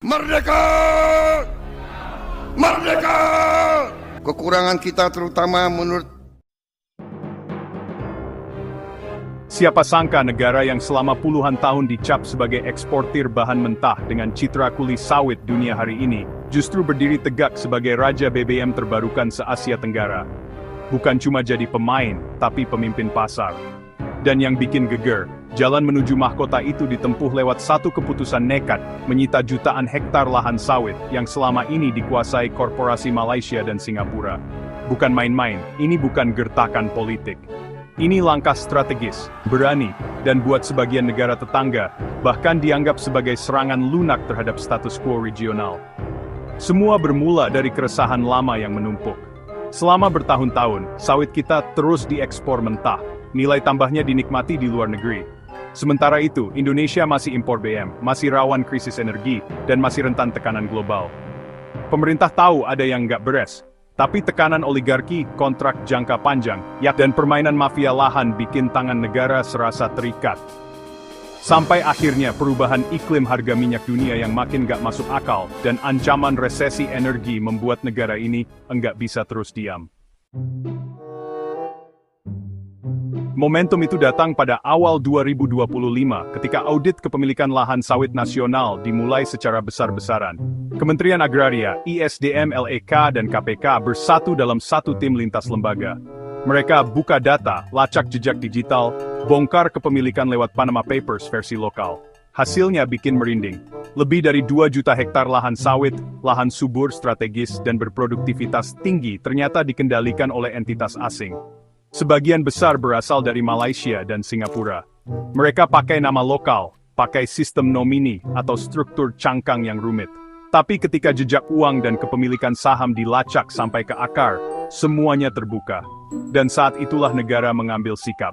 Merdeka! Merdeka! Kekurangan kita terutama menurut Siapa sangka negara yang selama puluhan tahun dicap sebagai eksportir bahan mentah dengan citra kuli sawit dunia hari ini, justru berdiri tegak sebagai raja BBM terbarukan se-Asia Tenggara. Bukan cuma jadi pemain, tapi pemimpin pasar. Dan yang bikin geger, jalan menuju mahkota itu ditempuh lewat satu keputusan nekat, menyita jutaan hektar lahan sawit yang selama ini dikuasai korporasi Malaysia dan Singapura. Bukan main-main, ini bukan gertakan politik. Ini langkah strategis, berani, dan buat sebagian negara tetangga, bahkan dianggap sebagai serangan lunak terhadap status quo regional. Semua bermula dari keresahan lama yang menumpuk. Selama bertahun-tahun, sawit kita terus diekspor mentah, nilai tambahnya dinikmati di luar negeri. Sementara itu, Indonesia masih impor BM, masih rawan krisis energi, dan masih rentan tekanan global. Pemerintah tahu ada yang nggak beres. Tapi tekanan oligarki, kontrak jangka panjang, dan permainan mafia lahan bikin tangan negara serasa terikat. Sampai akhirnya perubahan iklim harga minyak dunia yang makin gak masuk akal, dan ancaman resesi energi membuat negara ini enggak bisa terus diam. Momentum itu datang pada awal 2025 ketika audit kepemilikan lahan sawit nasional dimulai secara besar-besaran. Kementerian Agraria, ISDM, LEK, dan KPK bersatu dalam satu tim lintas lembaga. Mereka buka data, lacak jejak digital, bongkar kepemilikan lewat Panama Papers versi lokal. Hasilnya bikin merinding. Lebih dari 2 juta hektar lahan sawit, lahan subur strategis dan berproduktivitas tinggi ternyata dikendalikan oleh entitas asing. Sebagian besar berasal dari Malaysia dan Singapura. Mereka pakai nama lokal, pakai sistem nomini atau struktur cangkang yang rumit. Tapi ketika jejak uang dan kepemilikan saham dilacak sampai ke akar, semuanya terbuka. Dan saat itulah negara mengambil sikap.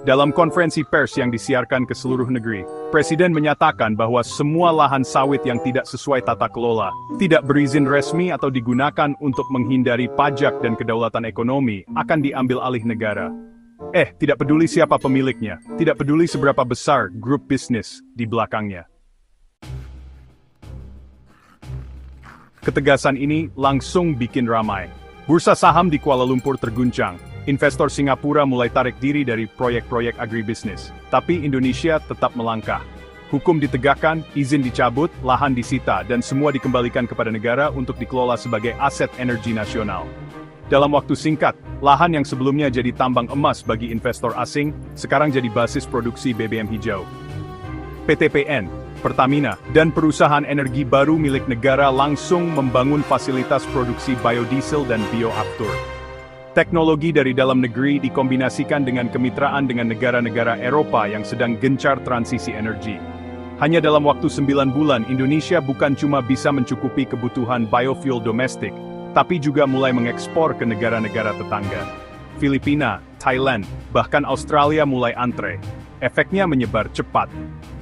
Dalam konferensi pers yang disiarkan ke seluruh negeri, Presiden menyatakan bahwa semua lahan sawit yang tidak sesuai tata kelola, tidak berizin resmi atau digunakan untuk menghindari pajak dan kedaulatan ekonomi, akan diambil alih negara. Tidak peduli siapa pemiliknya, tidak peduli seberapa besar grup bisnis di belakangnya. Ketegasan ini langsung bikin ramai. Bursa saham di Kuala Lumpur terguncang. Investor Singapura mulai tarik diri dari proyek-proyek agribisnis. Tapi Indonesia tetap melangkah. Hukum ditegakkan, izin dicabut, lahan disita, dan semua dikembalikan kepada negara untuk dikelola sebagai aset energi nasional. Dalam waktu singkat, lahan yang sebelumnya jadi tambang emas bagi investor asing, sekarang jadi basis produksi BBM hijau. PTPN, Pertamina, dan perusahaan energi baru milik negara langsung membangun fasilitas produksi biodiesel dan bioaftur. Teknologi dari dalam negeri dikombinasikan dengan kemitraan dengan negara-negara Eropa yang sedang gencar transisi energi. Hanya dalam waktu 9 bulan, Indonesia bukan cuma bisa mencukupi kebutuhan biofuel domestik, tapi juga mulai mengekspor ke negara-negara tetangga. Filipina, Thailand, bahkan Australia mulai antre. Efeknya menyebar cepat.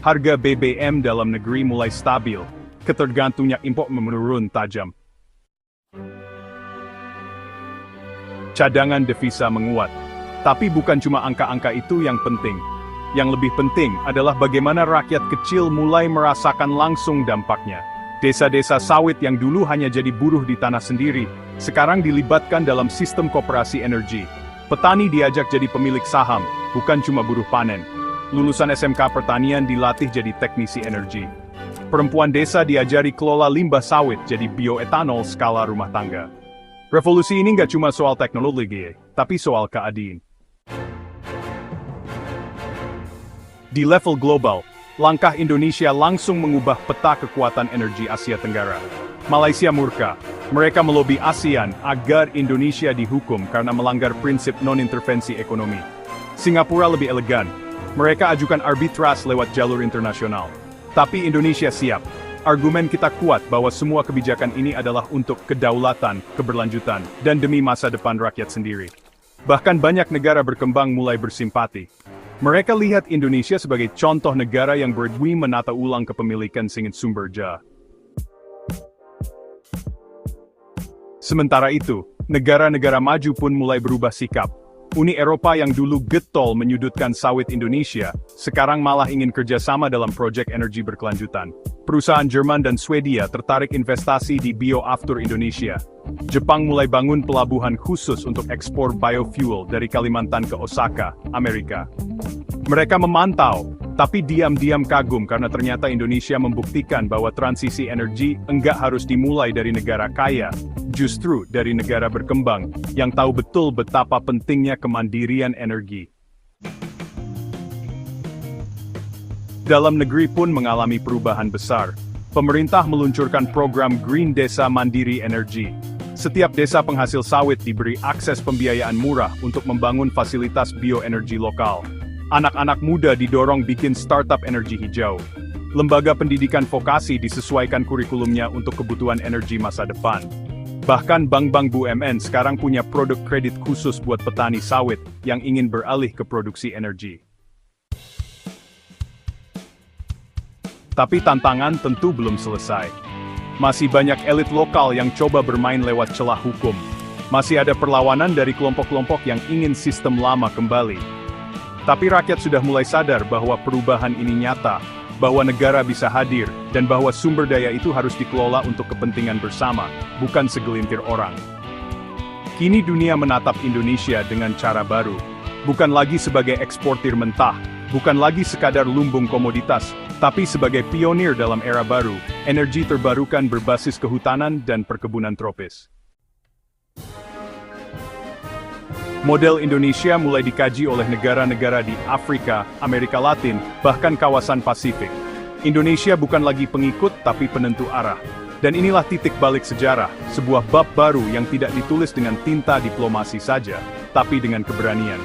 Harga BBM dalam negeri mulai stabil. Ketergantungan impor menurun tajam. Cadangan devisa menguat. Tapi bukan cuma angka-angka itu yang penting. Yang lebih penting adalah bagaimana rakyat kecil mulai merasakan langsung dampaknya. Desa-desa sawit yang dulu hanya jadi buruh di tanah sendiri, sekarang dilibatkan dalam sistem koperasi energi. Petani diajak jadi pemilik saham, bukan cuma buruh panen. Lulusan SMK pertanian dilatih jadi teknisi energi. Perempuan desa diajari kelola limbah sawit jadi bioetanol skala rumah tangga. Revolusi ini nggak cuma soal teknologi, tapi soal keadilan. Di level global, langkah Indonesia langsung mengubah peta kekuatan energi Asia Tenggara. Malaysia murka. Mereka melobi ASEAN agar Indonesia dihukum karena melanggar prinsip non-intervensi ekonomi. Singapura lebih elegan. Mereka ajukan arbitrase lewat jalur internasional. Tapi Indonesia siap. Argumen kita kuat bahwa semua kebijakan ini adalah untuk kedaulatan, keberlanjutan, dan demi masa depan rakyat sendiri. Bahkan banyak negara berkembang mulai bersimpati. Mereka lihat Indonesia sebagai contoh negara yang berdui menata ulang kepemilikan sumber daya. Sementara itu, negara-negara maju pun mulai berubah sikap. Uni Eropa yang dulu getol menyudutkan sawit Indonesia, sekarang malah ingin kerjasama dalam proyek energi berkelanjutan. Perusahaan Jerman dan Swedia tertarik investasi di bioaftur Indonesia. Jepang mulai bangun pelabuhan khusus untuk ekspor biofuel dari Kalimantan ke Osaka, Amerika. Mereka memantau, tapi diam-diam kagum karena ternyata Indonesia membuktikan bahwa transisi energi enggak harus dimulai dari negara kaya, justru dari negara berkembang, yang tahu betul betapa pentingnya kemandirian energi. Dalam negeri pun mengalami perubahan besar. Pemerintah meluncurkan program Green Desa Mandiri Energi. Setiap desa penghasil sawit diberi akses pembiayaan murah untuk membangun fasilitas bioenergi lokal. Anak-anak muda didorong bikin startup energi hijau. Lembaga pendidikan vokasi disesuaikan kurikulumnya untuk kebutuhan energi masa depan. Bahkan bank-bank BUMN sekarang punya produk kredit khusus buat petani sawit yang ingin beralih ke produksi energi. Tapi tantangan tentu belum selesai. Masih banyak elit lokal yang coba bermain lewat celah hukum. Masih ada perlawanan dari kelompok-kelompok yang ingin sistem lama kembali. Tapi rakyat sudah mulai sadar bahwa perubahan ini nyata, bahwa negara bisa hadir, dan bahwa sumber daya itu harus dikelola untuk kepentingan bersama, bukan segelintir orang. Kini dunia menatap Indonesia dengan cara baru. Bukan lagi sebagai eksportir mentah, bukan lagi sekadar lumbung komoditas, tapi sebagai pionir dalam era baru, energi terbarukan berbasis kehutanan dan perkebunan tropis. Model Indonesia mulai dikaji oleh negara-negara di Afrika, Amerika Latin, bahkan kawasan Pasifik. Indonesia bukan lagi pengikut tapi penentu arah. Dan inilah titik balik sejarah, sebuah bab baru yang tidak ditulis dengan tinta diplomasi saja, tapi dengan keberanian.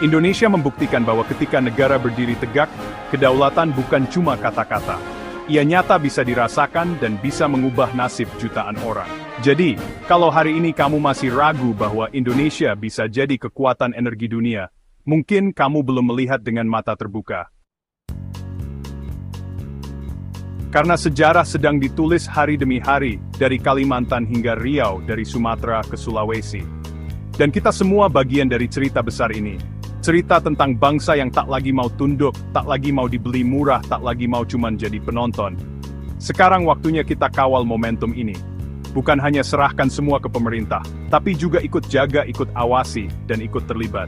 Indonesia membuktikan bahwa ketika negara berdiri tegak, kedaulatan bukan cuma kata-kata. Ia nyata bisa dirasakan dan bisa mengubah nasib jutaan orang. Jadi, kalau hari ini kamu masih ragu bahwa Indonesia bisa jadi kekuatan energi dunia, mungkin kamu belum melihat dengan mata terbuka. Karena sejarah sedang ditulis hari demi hari, dari Kalimantan hingga Riau, dari Sumatera ke Sulawesi. Dan kita semua bagian dari cerita besar ini. Cerita tentang bangsa yang tak lagi mau tunduk, tak lagi mau dibeli murah, tak lagi mau cuman jadi penonton. Sekarang waktunya kita kawal momentum ini. Bukan hanya serahkan semua ke pemerintah, tapi juga ikut jaga, ikut awasi, dan ikut terlibat.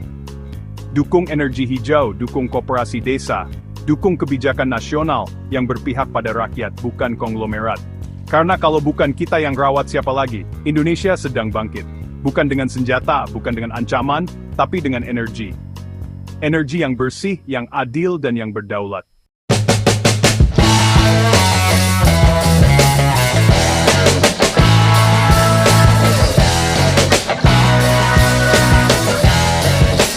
Dukung energi hijau, dukung koperasi desa, dukung kebijakan nasional yang berpihak pada rakyat, bukan konglomerat. Karena kalau bukan kita yang rawat siapa lagi, Indonesia sedang bangkit. Bukan dengan senjata, bukan dengan ancaman, tapi dengan energi. Energi yang bersih, yang adil, dan yang berdaulat.